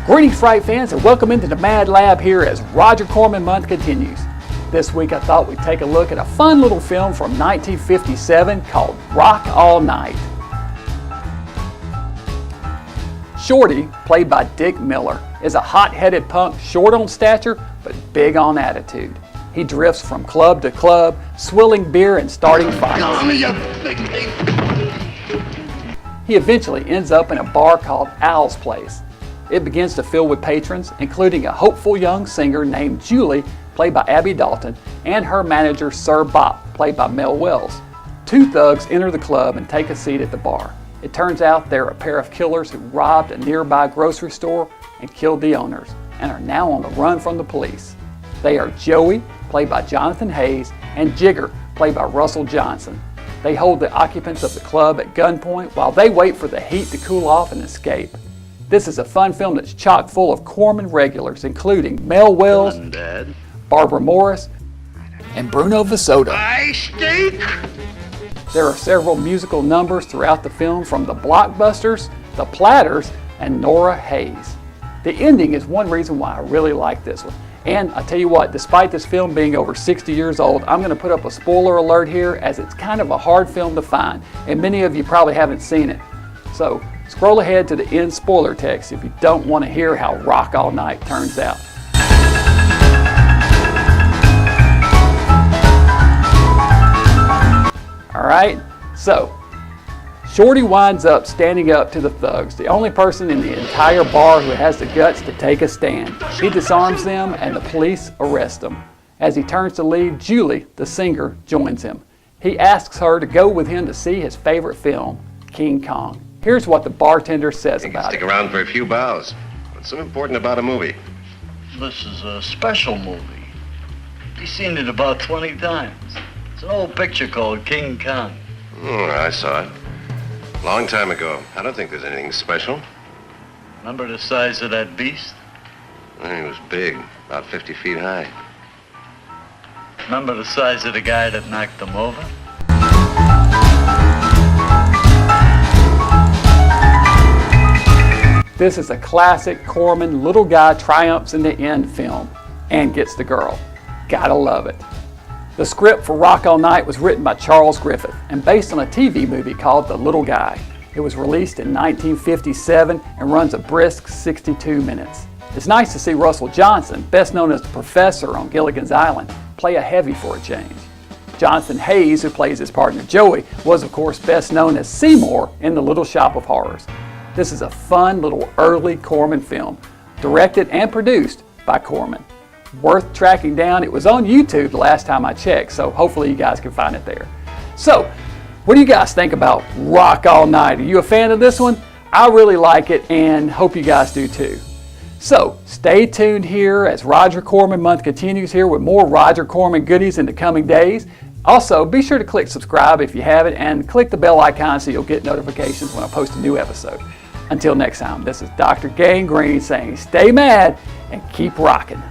Greetings, Fright fans, and welcome into the Mad Lab here as Roger Corman month continues. This week I thought we'd take a look at a fun little film from 1957 called Rock All Night. Shorty, played by Dick Miller, is a hot-headed punk, short on stature but big on attitude. He drifts from club to club, swilling beer and starting fights. He eventually ends up in a bar called Al's Place. It begins to fill with patrons, including a hopeful young singer named Julie, played by Abby Dalton, and her manager Sir Bop, played by Mel Wells. Two thugs enter the club and take a seat at the bar. It turns out they're a pair of killers who robbed a nearby grocery store and killed the owners, and are now on the run from the police. They are Joey, played by Jonathan Haze, and Jigger, played by Russell Johnson. They hold the occupants of the club at gunpoint while they wait for the heat to cool off and escape. This is a fun film that's chock full of Corman regulars, including Mel Wells, Barbara Morris, and Bruno Vasoda. There are several musical numbers throughout the film from the Blockbusters, the Platters, and Nora Hayes. The ending is one reason why I really like this one. And I tell you what, despite this film being over 60 years old, I'm going to put up a spoiler alert here, as it's kind of a hard film to find, and many of you probably haven't seen it. So scroll ahead to the end spoiler text if you don't want to hear how Rock All Night turns out. Alright, so Shorty winds up standing up to the thugs, the only person in the entire bar who has the guts to take a stand. He disarms them and the police arrest him. As he turns to leave, Julie, the singer, joins him. He asks her to go with him to see his favorite film, King Kong. Here's what the bartender says about it. Stick around for a few bows. What's so important about a movie? This is a special movie. You've seen it about 20 times. It's an old picture called King Kong. I saw it. Long time ago. I don't think there's anything special. Remember the size of that beast? He was big, about 50 feet high. Remember the size of the guy that knocked him over? This is a classic Corman little guy triumphs in the end film and gets the girl. Gotta love it. The script for Rock All Night was written by Charles Griffith and based on a TV movie called The Little Guy. It was released in 1957 and runs a brisk 62 minutes. It's nice to see Russell Johnson, best known as the Professor on Gilligan's Island, play a heavy for a change. Jonathan Haze, who plays his partner Joey, was of course best known as Seymour in The Little Shop of Horrors. This is a fun little early Corman film, directed and produced by Corman. Worth tracking down. It was on YouTube the last time I checked, so hopefully you guys can find it there. So, what do you guys think about Rock All Night? Are you a fan of this one? I really like it and hope you guys do too. So, stay tuned here as Roger Corman month continues here with more Roger Corman goodies in the coming days. Also, be sure to click subscribe if you haven't and click the bell icon so you'll get notifications when I post a new episode. Until next time, this is Dr. Gangrene saying stay mad and keep rocking.